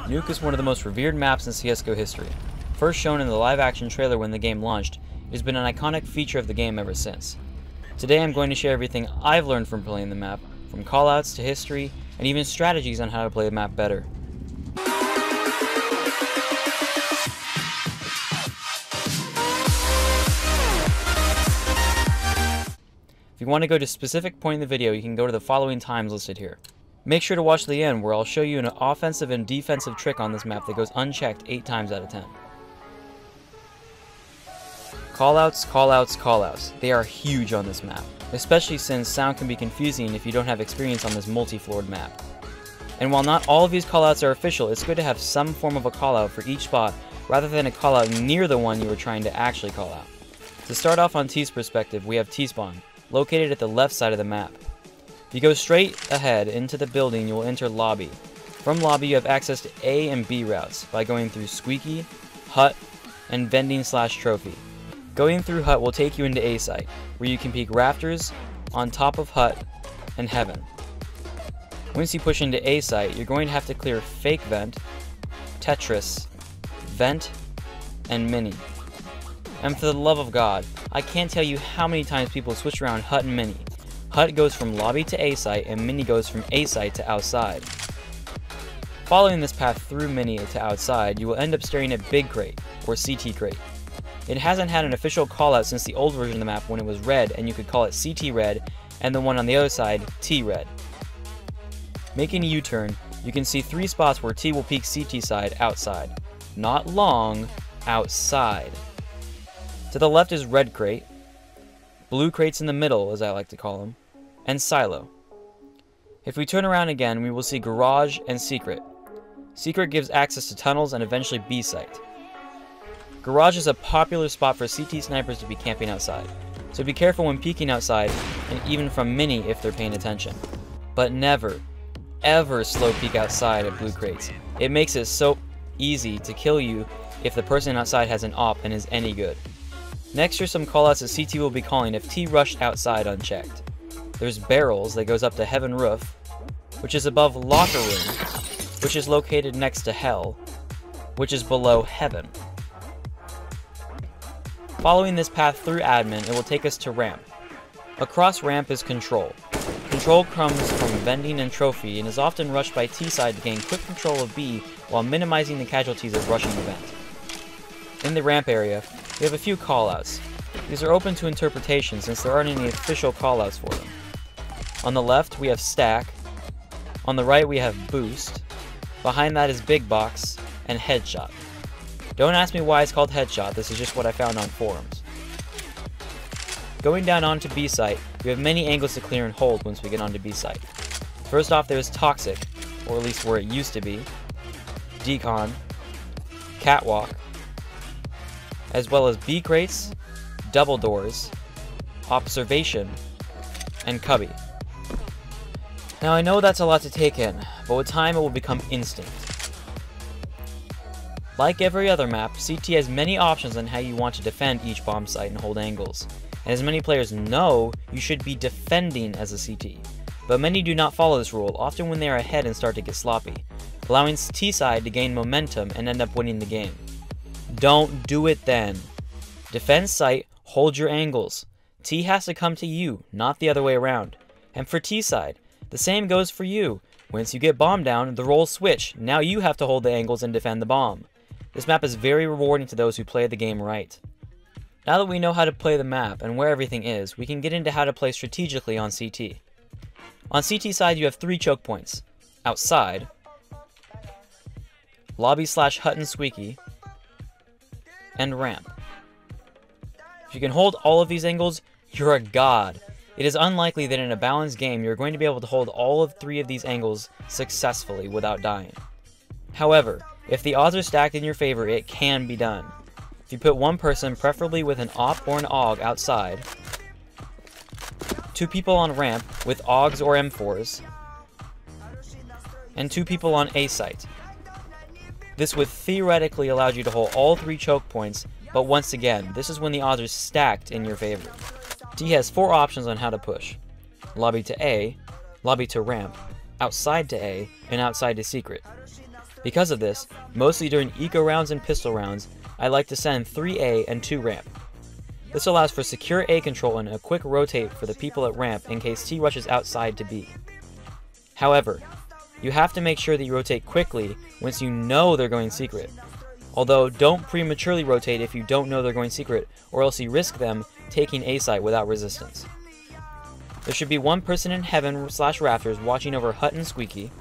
Nuke is one of the most revered maps in CSGO history. First shown in the live-action trailer when the game launched, it has been an iconic feature of the game ever since. Today I'm going to share everything I've learned from playing the map, from callouts to history, and even strategies on how to play the map better. If you want to go to a specific point in the video, you can go to the following times listed here. Make sure to watch the end where I'll show you an offensive and defensive trick on this map that goes unchecked 8 times out of 10. Callouts, callouts, callouts. They are huge on this map, especially since sound can be confusing if you don't have experience on this multi-floored map. And while not all of these callouts are official, it's good to have some form of a callout for each spot rather than a callout near the one you were trying to actually call out. To start off on T's perspective, we have T-spawn, located at the left side of the map. If you go straight ahead into the building, you will enter lobby. From lobby, you have access to A and B routes by going through Squeaky, Hut, and Vending/Trophy. Going through Hut will take you into A site, where you can peek rafters, on top of Hut, and Heaven. Once you push into A site, you're going to have to clear Fake Vent, Tetris, Vent, and Mini. And for the love of God, I can't tell you how many times people switch around Hut and Mini. Hut goes from lobby to A site, and Mini goes from A site to outside. Following this path through Mini to outside, you will end up staring at Big Crate, or CT Crate. It hasn't had an official callout since the old version of the map when it was red, and you could call it CT Red, and the one on the other side, T Red. Making a U-turn, you can see 3 spots where T will peek CT side outside. Not long, outside. To the left is Red Crate, Blue Crate's in the middle, as I like to call them, and Silo. If we turn around again, we will see Garage and Secret. Secret gives access to tunnels and eventually B site. Garage is a popular spot for CT snipers to be camping outside, so be careful when peeking outside, and even from Mini if they're paying attention. But never, ever slow peek outside at Blue Crates. It makes it so easy to kill you if the person outside has an AWP and is any good. Next are some callouts that CT will be calling if T rushed outside unchecked. There's Barrels that goes up to Heaven Roof, which is above Locker Room, which is located next to Hell, which is below Heaven. Following this path through Admin, it will take us to Ramp. Across Ramp is Control. Control comes from Vending and Trophy and is often rushed by T side to gain quick control of B while minimizing the casualties of rushing the vent. In the Ramp area, we have a few callouts. These are open to interpretation since there aren't any official callouts for them. On the left, we have Stack. On the right, we have Boost. Behind that is Big Box and Headshot. Don't ask me why it's called Headshot, this is just what I found on forums. Going down onto B site, we have many angles to clear and hold once we get onto B site. First off, there's Toxic, or at least where it used to be, Decon, Catwalk, as well as B crates, double doors, observation, and cubby. Now I know that's a lot to take in, but with time it will become instinct. Like every other map, CT has many options on how you want to defend each bomb site and hold angles. And as many players know, you should be defending as a CT. But many do not follow this rule, often when they are ahead and start to get sloppy, allowing T side to gain momentum and end up winning the game. Don't do it then. Defend site, hold your angles. T has to come to you, not the other way around. And for T side, the same goes for you. Once you get bomb down, the roles switch. Now you have to hold the angles and defend the bomb. This map is very rewarding to those who play the game right. Now that we know how to play the map and where everything is, we can get into how to play strategically on CT. On CT side, you have 3 choke points. Outside, Lobby/Hut and Squeaky, and Ramp. If you can hold all of these angles, you're a god. It is unlikely that in a balanced game you're going to be able to hold all of 3 of these angles successfully without dying. However, if the odds are stacked in your favor, it can be done. If you put one person, preferably with an AWP or an AUG outside, 2 people on Ramp with AUGs or M4s, and 2 people on A site. This would theoretically allow you to hold all 3 choke points, but once again, this is when the odds are stacked in your favor. T has 4 options on how to push. Lobby to A, lobby to Ramp, outside to A, and outside to Secret. Because of this, mostly during eco rounds and pistol rounds, I like to send 3A and 2 ramp. This allows for secure A control and a quick rotate for the people at ramp in case T rushes outside to B. However, you have to make sure that you rotate quickly once you know they're going secret. Although, don't prematurely rotate if you don't know they're going secret, or else you risk them taking A site without resistance. There should be one person in heaven/rafters watching over Hut and Squeaky,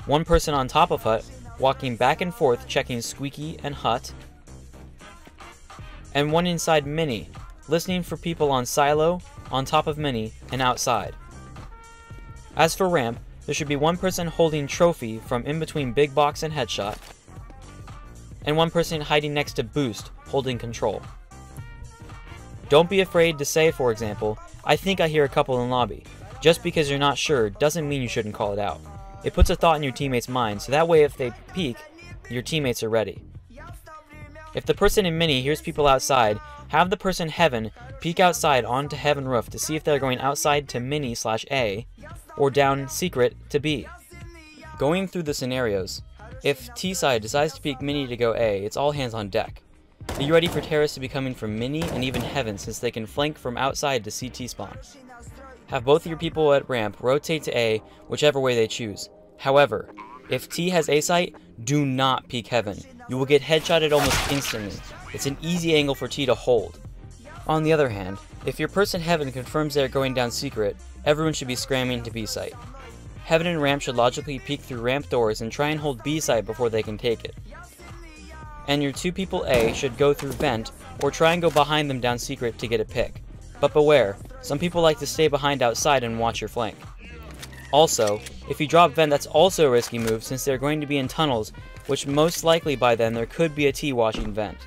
one person on top of Hut walking back and forth checking Squeaky and Hut, and one inside Mini, listening for people on Silo, on top of Mini, and outside. As for ramp, there should be one person holding Trophy from in between Big Box and Headshot, and one person hiding next to Boost, holding Control. Don't be afraid to say, for example, "I think I hear a couple in lobby." Just because you're not sure doesn't mean you shouldn't call it out. It puts a thought in your teammate's mind, so that way if they peek, your teammates are ready. If the person in Mini hears people outside, have the person Heaven peek outside onto Heaven roof to see if they're going outside to Mini/A, or down secret to B. Going through the scenarios, if T side decides to peek Mini to go A, it's all hands on deck. Be ready for terrorists to be coming from Mini and even Heaven, since they can flank from outside to CT spawn. Have both of your people at ramp rotate to A, whichever way they choose. However, if T has A site, do not peek Heaven. You will get headshotted almost instantly. It's an easy angle for T to hold. On the other hand, if your person Heaven confirms they are going down secret, everyone should be scramming to B site. Heaven and ramp should logically peek through ramp doors and try and hold B site before they can take it. And your two people A should go through vent, or try and go behind them down secret to get a pick. But beware, some people like to stay behind outside and watch your flank. Also, if you drop vent, that's also a risky move since they're going to be in tunnels, which most likely by then there could be a T watching vent.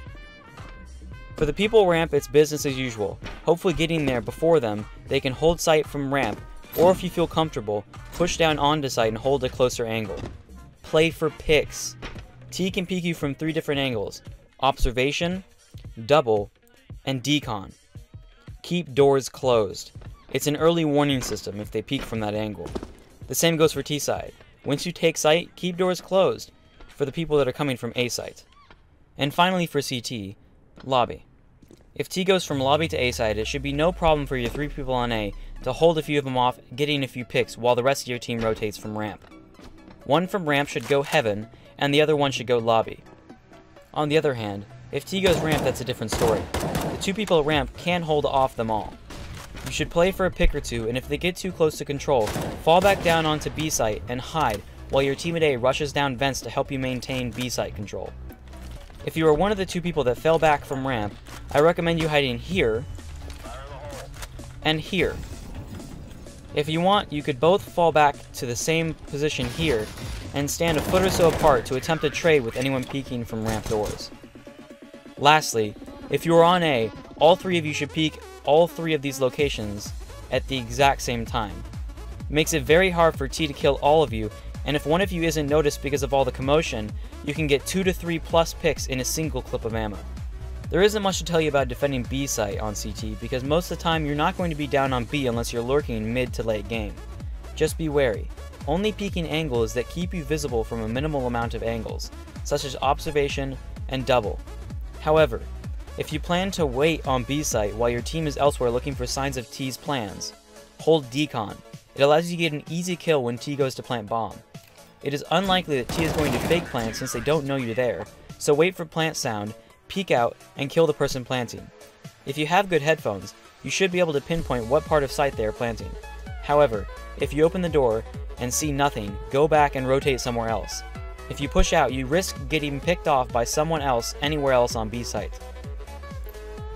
For the people ramp, it's business as usual. Hopefully getting there before them, they can hold sight from ramp, or if you feel comfortable, push down onto site and hold a closer angle. Play for picks. T can peek you from 3 different angles: observation, double, and decon. Keep doors closed. It's an early warning system if they peek from that angle. The same goes for T side. Once you take sight, keep doors closed for the people that are coming from A site. And finally for CT, lobby. If T goes from lobby to A side, it should be no problem for your 3 people on A to hold a few of them off, getting a few picks while the rest of your team rotates from ramp. One from ramp should go Heaven, and the other one should go lobby. On the other hand, if T goes ramp, that's a different story. The 2 people at ramp can hold off them all. You should play for a pick or 2, and if they get too close to control, fall back down onto B site and hide while your team at A rushes down vents to help you maintain B site control. If you are one of the 2 people that fell back from ramp, I recommend you hiding here and here. If you want, you could both fall back to the same position here and stand a foot or so apart to attempt a trade with anyone peeking from ramp doors. Lastly, if you are on A, all 3 of you should peek all 3 of these locations at the exact same time. It makes it very hard for T to kill all of you, and if one of you isn't noticed because of all the commotion, you can get 2 to 3 plus picks in a single clip of ammo. There isn't much to tell you about defending B site on CT, because most of the time you're not going to be down on B unless you're lurking mid to late game. Just be wary. Only peeking angles that keep you visible from a minimal amount of angles, such as observation and double. However, if you plan to wait on B site while your team is elsewhere looking for signs of T's plans, hold decon. It allows you to get an easy kill when T goes to plant bomb. It is unlikely that T is going to fake plant since they don't know you're there, so wait for plant sound, peek out, and kill the person planting. If you have good headphones, you should be able to pinpoint what part of site they are planting. However, if you open the door and see nothing, go back and rotate somewhere else. If you push out, you risk getting picked off by someone else anywhere else on B site.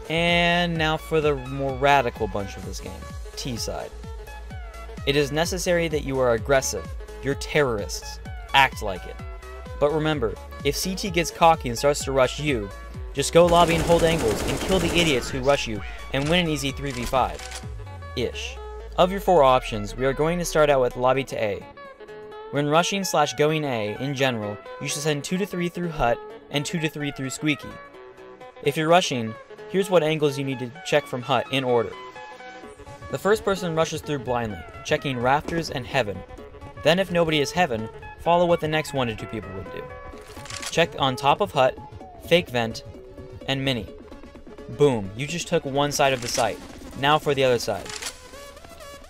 And now for the more radical bunch of this game, T side. It is necessary that you are aggressive. You're terrorists. Act like it. But remember, if CT gets cocky and starts to rush you, just go lobby and hold angles and kill the idiots who rush you and win an easy 3v5-ish. Of your 4 options, we are going to start out with lobby to A. When rushing/going A, in general, you should send 2 to 3 through Hut and 2 to 3 through Squeaky. If you're rushing, here's what angles you need to check from Hut in order. The first person rushes through blindly, checking rafters and heaven. Then if nobody is heaven, follow what the next 1 to 2 people would do. Check on top of hut, fake vent, and mini. Boom, you just took one side of the site. Now for the other side.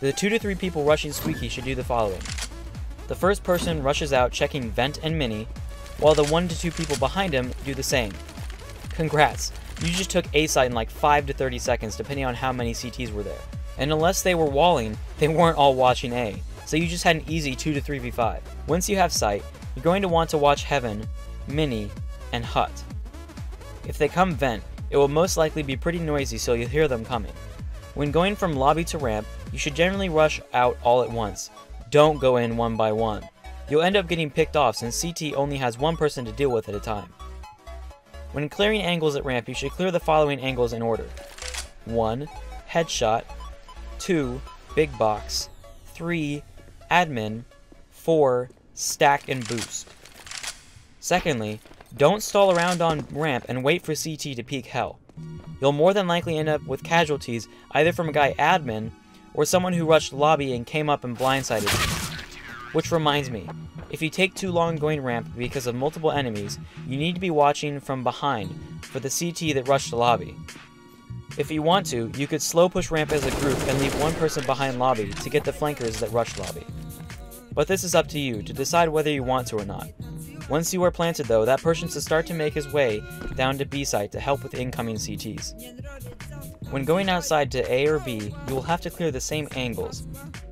The 2 to 3 people rushing squeaky should do the following. The first person rushes out checking vent and mini, while the 1 to 2 people behind him do the same. Congrats, you just took A site in like 5 to 30 seconds depending on how many CTs were there. And unless they were walling, they weren't all watching A, so you just had an easy 2 to 3v5. Once you have sight, you're going to want to watch heaven, mini, and hut. If they come vent, it will most likely be pretty noisy, so you'll hear them coming. When going from lobby to ramp, you should generally rush out all at once. Don't go in one by one. You'll end up getting picked off since CT only has one person to deal with at a time. When clearing angles at ramp, you should clear the following angles in order. 1. Headshot. 2. Big box. 3. Admin. 4. Stack and boost. Secondly, don't stall around on ramp and wait for CT to peek hell. You'll more than likely end up with casualties either from a guy admin or someone who rushed lobby and came up and blindsided you. Which reminds me, if you take too long going ramp because of multiple enemies, you need to be watching from behind for the CT that rushed the lobby. If you want to, you could slow push ramp as a group and leave one person behind lobby to get the flankers that rushed lobby. But this is up to you to decide whether you want to or not. Once you are planted though, that person should start to make his way down to B site to help with incoming CTs. When going outside to A or B, you will have to clear the same angles,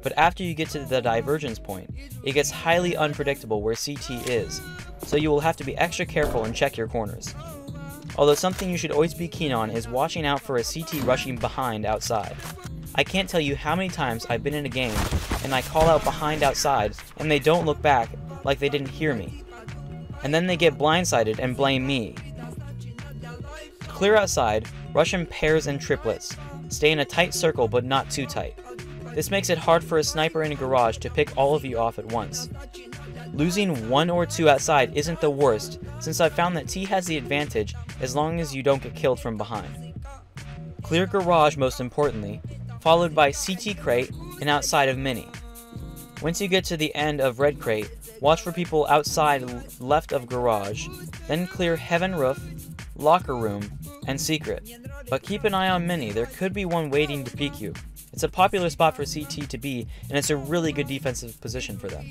but after you get to the divergence point, it gets highly unpredictable where CT is, so you will have to be extra careful and check your corners. Although something you should always be keen on is watching out for a CT rushing behind outside. I can't tell you how many times I've been in a game and I call out behind outside and they don't look back like they didn't hear me. And then they get blindsided and blame me. Clear outside, rush in pairs and triplets. Stay in a tight circle but not too tight. This makes it hard for a sniper in a garage to pick all of you off at once. Losing 1 or 2 outside isn't the worst, since I've found that T has the advantage as long as you don't get killed from behind. Clear garage most importantly, followed by CT crate and outside of mini. Once you get to the end of red crate, watch for people outside left of garage, then clear heaven roof, locker room, and secret. But keep an eye on mini, there could be one waiting to peek you. It's a popular spot for CT to be, and it's a really good defensive position for them.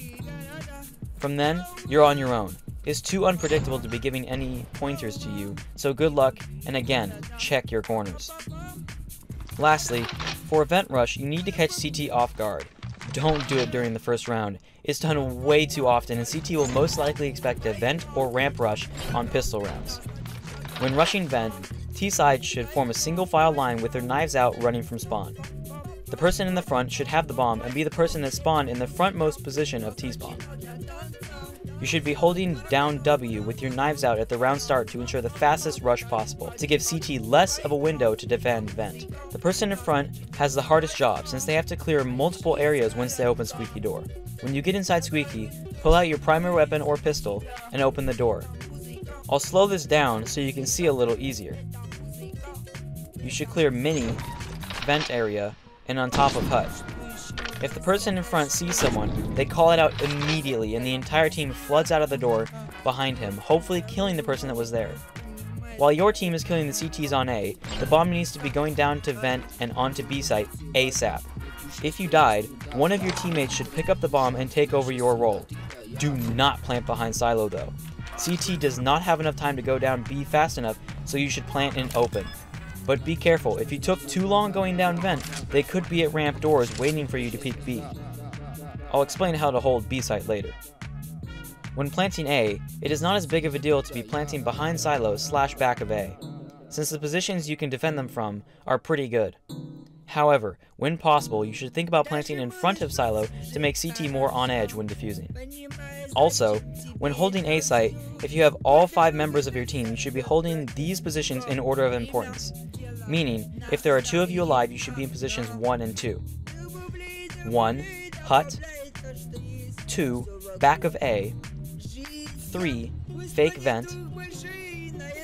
From then, you're on your own. It's too unpredictable to be giving any pointers to you, so good luck, and again, check your corners. Lastly, for a vent rush, you need to catch CT off guard. Don't do it during the first round. It's done way too often, and CT will most likely expect a vent or ramp rush on pistol rounds. When rushing vent, T side should form a single file line with their knives out running from spawn. The person in the front should have the bomb and be the person that spawned in the frontmost position of T-spawn. You should be holding down W with your knives out at the round start to ensure the fastest rush possible, to give CT less of a window to defend vent. The person in front has the hardest job since they have to clear multiple areas once they open squeaky door. When you get inside squeaky, pull out your primary weapon or pistol and open the door. I'll slow this down so you can see a little easier. You should clear mini, vent area, and on top of hut. If the person in front sees someone, they call it out immediately and the entire team floods out of the door behind him, hopefully killing the person that was there. While your team is killing the CTs on A, the bomb needs to be going down to vent and onto B site ASAP. If you died, one of your teammates should pick up the bomb and take over your role. Do not plant behind silo though. CT does not have enough time to go down B fast enough, so you should plant in open. But be careful, if you took too long going down vent, they could be at ramp doors waiting for you to peek B. I'll explain how to hold B site later. When planting A, it is not as big of a deal to be planting behind silos / back of A, since the positions you can defend them from are pretty good. However, when possible, you should think about planting in front of silo to make CT more on edge when defusing. Also, when holding A site, if you have all 5 members of your team, you should be holding these positions in order of importance. Meaning, if there are 2 of you alive, you should be in positions 1 and 2. 1. Hut. 2. Back of A. 3. Fake vent.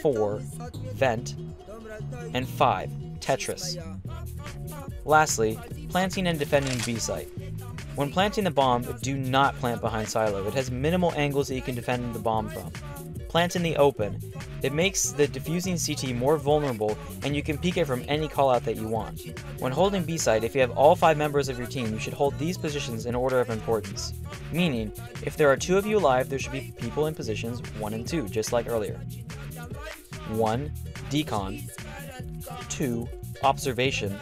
4. Vent. And 5. Tetris. Lastly, planting and defending B site. When planting the bomb, do not plant behind silo. It has minimal angles that you can defend the bomb from. Plant in the open. It makes the diffusing CT more vulnerable, and you can peek it from any callout that you want. When holding B site, if you have all 5 members of your team, you should hold these positions in order of importance. Meaning, if there are 2 of you alive, there should be people in positions 1 and 2, just like earlier. 1. Decon. 2. Observation.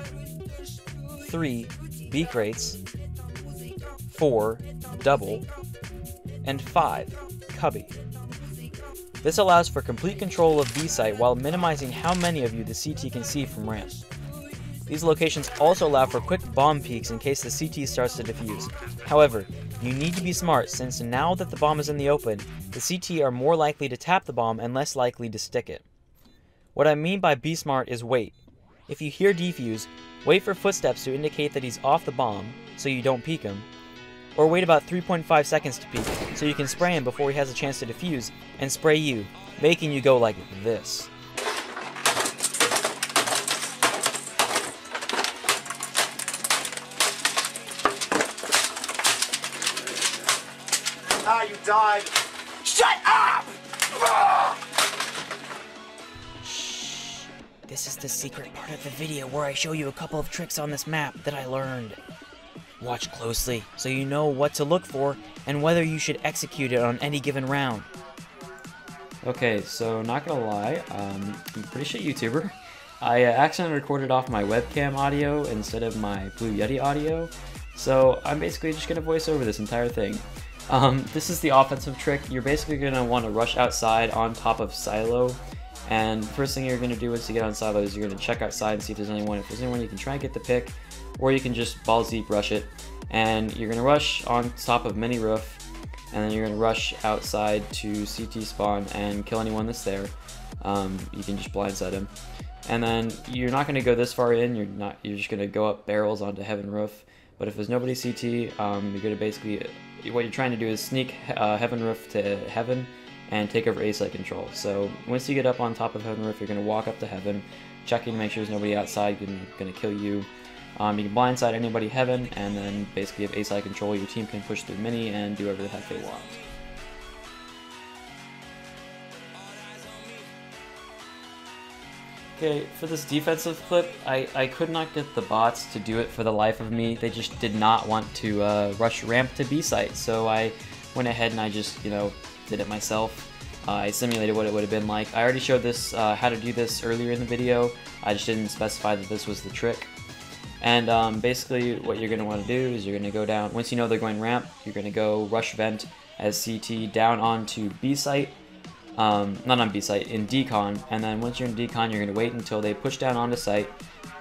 3. B crates. 4. Double. And 5. Cubby. This allows for complete control of B site while minimizing how many of you the CT can see from ramp. These locations also allow for quick bomb peaks in case the CT starts to defuse. However, you need to be smart since now that the bomb is in the open, the CT are more likely to tap the bomb and less likely to stick it. What I mean by be smart is wait. If you hear defuse, wait for footsteps to indicate that he's off the bomb so you don't peek him. Or wait about 3.5 seconds to peek, so you can spray him before he has a chance to defuse, and spray you, making you go like this. Ah, you died! Shut up! Shh. This is the secret part of the video where I show you a couple of tricks on this map that I learned. Watch closely, so you know what to look for, and whether you should execute it on any given round. Okay, so not gonna lie, I'm a pretty shit YouTuber. I accidentally recorded off my webcam audio instead of my Blue Yeti audio, so I'm basically just gonna voice over this entire thing. This is the offensive trick. You're basically gonna want to rush outside on top of silo, and first thing you're gonna do once you get on silo is you're gonna check outside and see if there's anyone. If there's anyone, you can try and get the pick, or you can just balls deep rush it, and you're gonna rush on top of mini roof, and then you're gonna rush outside to CT spawn and kill anyone that's there. You can just blindside him, and then you're not gonna go this far in. You're just gonna go up barrels onto heaven roof. But if there's nobody CT, you're gonna basically what you're trying to do is sneak heaven roof to heaven and take over A site control. So once you get up on top of heaven roof, you're gonna walk up to heaven, checking to make sure there's nobody outside gonna kill you. You can blindside anybody heaven, and then basically have A site control. Your team can push through mini and do whatever the heck they want. Okay, for this defensive clip, I could not get the bots to do it for the life of me. They just did not want to rush ramp to B site, so I went ahead and I just, did it myself. I simulated what it would have been like. I already showed this, how to do this earlier in the video. I just didn't specify that this was the trick. And basically what you're going to want to do is you're going to go down, once you know they're going ramp, you're going to go rush vent as CT down onto B site. Not on B site, in decon, and then once you're in decon, you're going to wait until they push down onto site.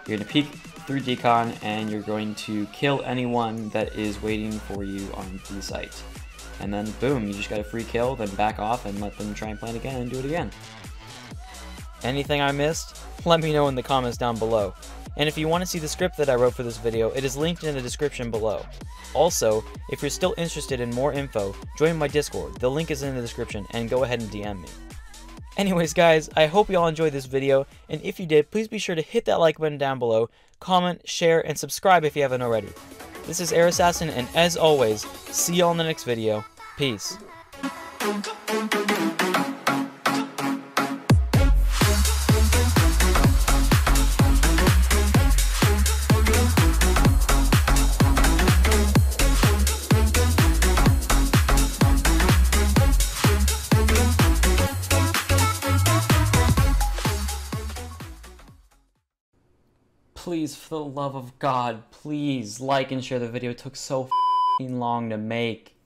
You're going to peek through decon, and you're going to kill anyone that is waiting for you on B site. And then boom, you just got a free kill, then back off and let them try and plant again and do it again. Anything I missed? Let me know in the comments down below. And if you want to see the script that I wrote for this video, it is linked in the description below. Also, if you're still interested in more info, join my Discord. The link is in the description, and go ahead and DM me. Anyways guys, I hope you all enjoyed this video, and if you did, please be sure to hit that like button down below, comment, share, and subscribe if you haven't already. This is Air Assassin, and as always, see y'all in the next video. Peace. Please, for the love of God, please like and share the video. It took so long to make.